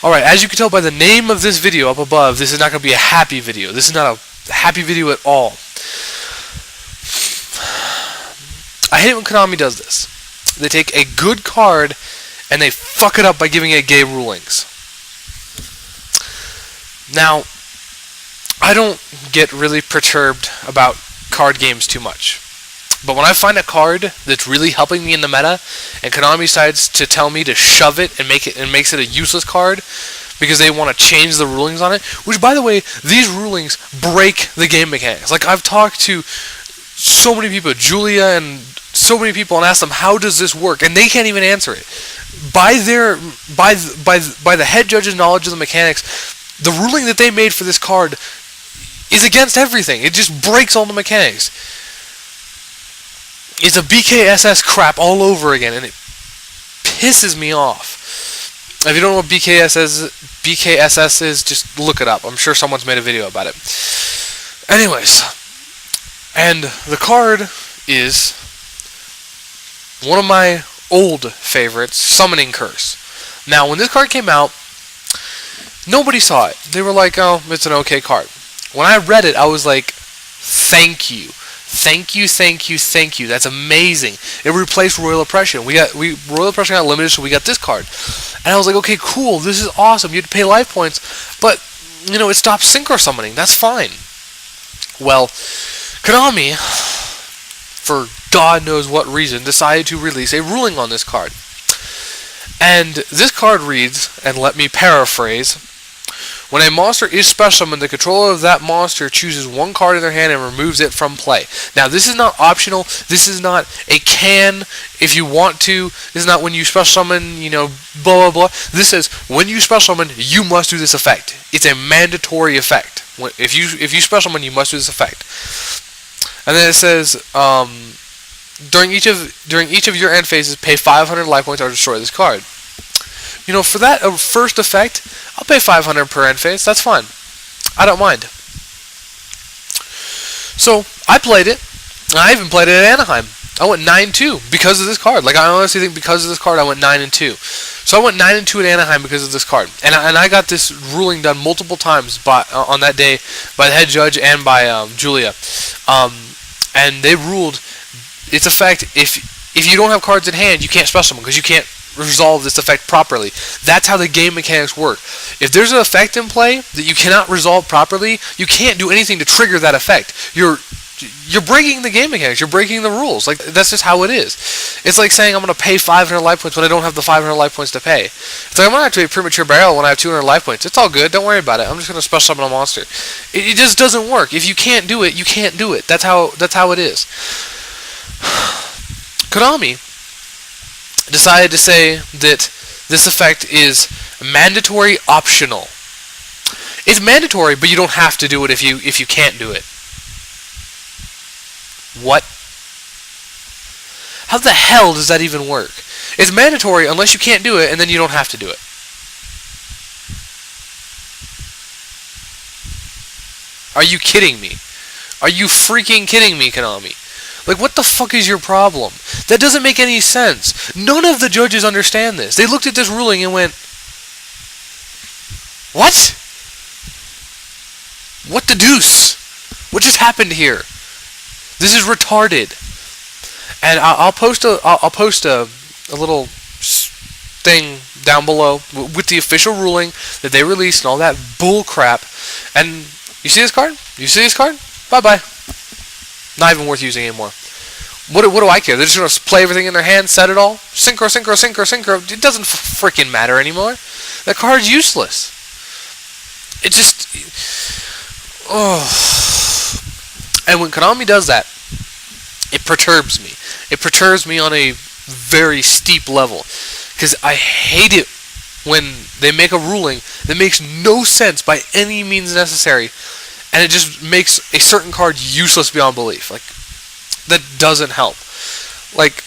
Alright, as you can tell by the name of this video up above, this is not going to be a happy video. This is not a happy video at all. I hate it when Konami does this. They take a good card and they fuck it up by giving it gay rulings. Now, I don't get really perturbed about card games too much. But when I find a card that's really helping me in the meta, and Konami decides to tell me to shove it and makes it a useless card because they want to change the rulings on it, which, by the way, these rulings break the game mechanics. Like, I've talked to so many people, Julia and so many people, and asked them, how does this work? And they can't even answer it. By the head judge's knowledge of the mechanics, the ruling that they made for this card is against everything. It just breaks all the mechanics. It's a BKSS crap all over again, and it pisses me off. If you don't know what BKSS is, just look it up. I'm sure someone's made a video about it. Anyways, and the card is one of my old favorites, Summoning Curse. Now, when this card came out, nobody saw it. They were like, oh, it's an okay card. When I read it, I was like, thank you. Thank you, thank you, thank you. That's amazing. It replaced Royal Oppression. Royal Oppression got limited, so we got this card. And I was like, okay, cool. This is awesome. You had to pay life points, but it stopped synchro summoning. That's fine. Well, Konami, for God knows what reason, decided to release a ruling on this card. And this card reads, and let me paraphrase, when a monster is special summoned, the controller of that monster chooses one card in their hand and removes it from play. Now, this is not optional. This is not a can if you want to. This is not when you special summon, blah, blah, blah. This says, when you special summon, you must do this effect. It's a mandatory effect. If you special summon, you must do this effect. And then it says, during each of your end phases, pay 500 life points or destroy this card. For that first effect, I'll pay 500 per end phase. That's fine. I don't mind. So, I played it. And I even played it at Anaheim. I went 9-2 because of this card. Like, I honestly think because of this card, I went 9-2. So I went 9-2 at Anaheim because of this card. And I got this ruling done multiple times on that day by the head judge and by Julia. And they ruled its effect, if you don't have cards in hand, you can't special summon because you can't resolve this effect properly. That's how the game mechanics work. If there's an effect in play that you cannot resolve properly, you can't do anything to trigger that effect. You're breaking the game mechanics. You're breaking the rules. Like, that's just how it is. It's like saying I'm going to pay 500 life points when I don't have the 500 life points to pay. It's like I'm going to activate Premature Burial when I have 200 life points. It's all good. Don't worry about it. I'm just going to special summon a monster. It just doesn't work. If you can't do it, you can't do it. That's how it is. Konami decided to say that this effect is mandatory optional. It's mandatory, but you don't have to do it if you can't do it. What? How the hell does that even work? It's mandatory unless you can't do it, and then you don't have to do it. Are you kidding me? Are you freaking kidding me, Konami? Like, what the fuck is your problem? That doesn't make any sense. None of the judges understand this. They looked at this ruling and went, what? What the deuce? What just happened here? This is retarded. And I'll post a little thing down below with the official ruling that they released and all that bull crap. And you see this card? You see this card? Bye-bye. Not even worth using anymore. What do I care? They're just going to play everything in their hand, set it all? Synchro, synchro, synchro, synchro. It doesn't freaking matter anymore. That card's useless. It just... Oh. And when Konami does that, it perturbs me. It perturbs me on a very steep level. Because I hate it when they make a ruling that makes no sense by any means necessary, and it just makes a certain card useless beyond belief. Like, that doesn't help. Like,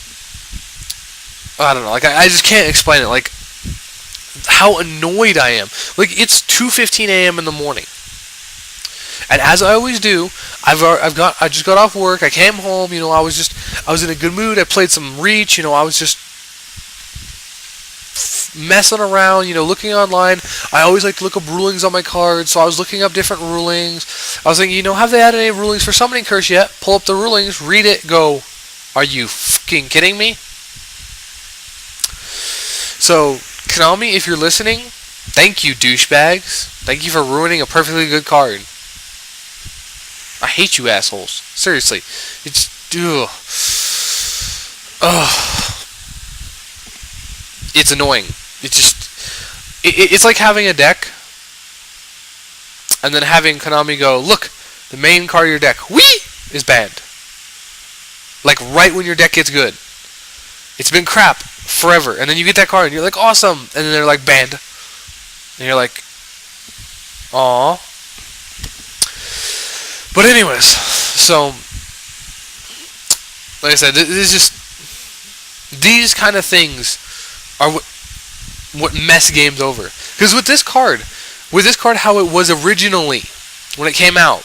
I don't know. Like, I just can't explain it. Like, how annoyed I am. Like, it's 2:15 a.m. in the morning, and as I always do, I just got off work. I came home. I was in a good mood. I played some Reach. I was just just messing around, looking online. I always like to look up rulings on my cards, so I was looking up different rulings. I was thinking, have they added any rulings for Summoning Curse yet? Pull up the rulings, read it, go, are you fucking kidding me? So, Konami, if you're listening, thank you, douchebags. Thank you for ruining a perfectly good card. I hate you assholes. Seriously. It's... Ugh. It's annoying. It's like having a deck and then having Konami go, look, the main card of your deck, is banned. Like right when your deck gets good. It's been crap forever. And then you get that card and you're like, awesome. And then they're like, banned. And you're like, aw. But anyways, so, like I said, these kind of things are what mess games over. Because with this card, how it was originally when it came out,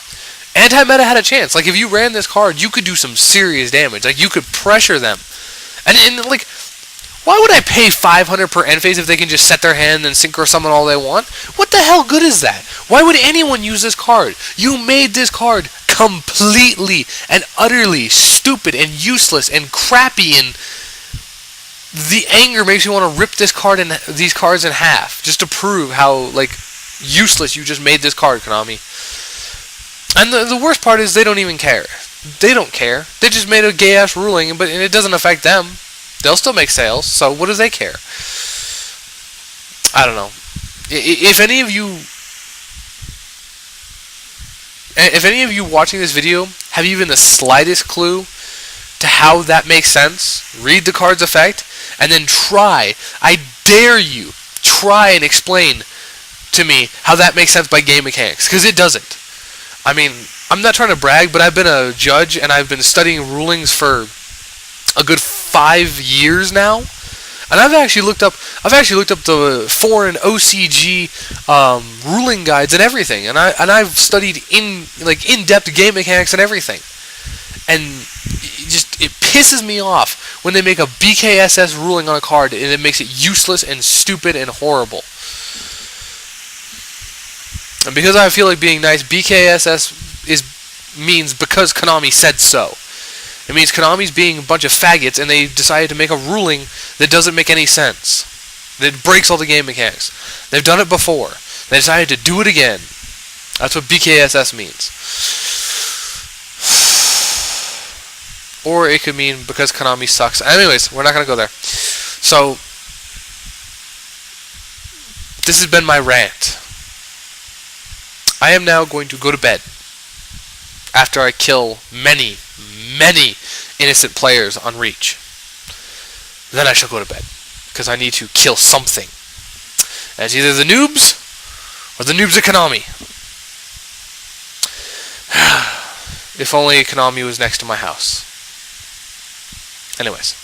anti-meta had a chance. Like, if you ran this card, you could do some serious damage. Like, you could pressure them. And like, why would I pay 500 per end phase if they can just set their hand and synchro summon all they want? What the hell good is that? Why would anyone use this card? You made this card completely and utterly stupid and useless and crappy, and the anger makes me want to rip these cards in half just to prove how like useless you just made this card, Konami. And the worst part is they don't even care. They don't care. They just made a gay ass ruling, and it doesn't affect them. They'll still make sales, so what do they care? I don't know. If any of you watching this video have even the slightest clue to how that makes sense, read the card's effect, and then I dare you, try and explain to me how that makes sense by game mechanics, because it doesn't. I mean, I'm not trying to brag, but I've been a judge and I've been studying rulings for a good 5 years now, and I've actually looked up the foreign OCG ruling guides and everything, and I've studied in-depth game mechanics and everything, and it pisses me off when they make a BKSS ruling on a card and it makes it useless and stupid and horrible. And because I feel like being nice, BKSS means because Konami said so. It means Konami's being a bunch of faggots and they decided to make a ruling that doesn't make any sense. That breaks all the game mechanics. They've done it before. They decided to do it again. That's what BKSS means. Or it could mean because Konami sucks. Anyways, we're not going to go there. So, this has been my rant. I am now going to go to bed after I kill many innocent players on Reach. Then I shall go to bed, because I need to kill something. And it's either the noobs or the noobs at Konami. If only Konami was next to my house. Anyways.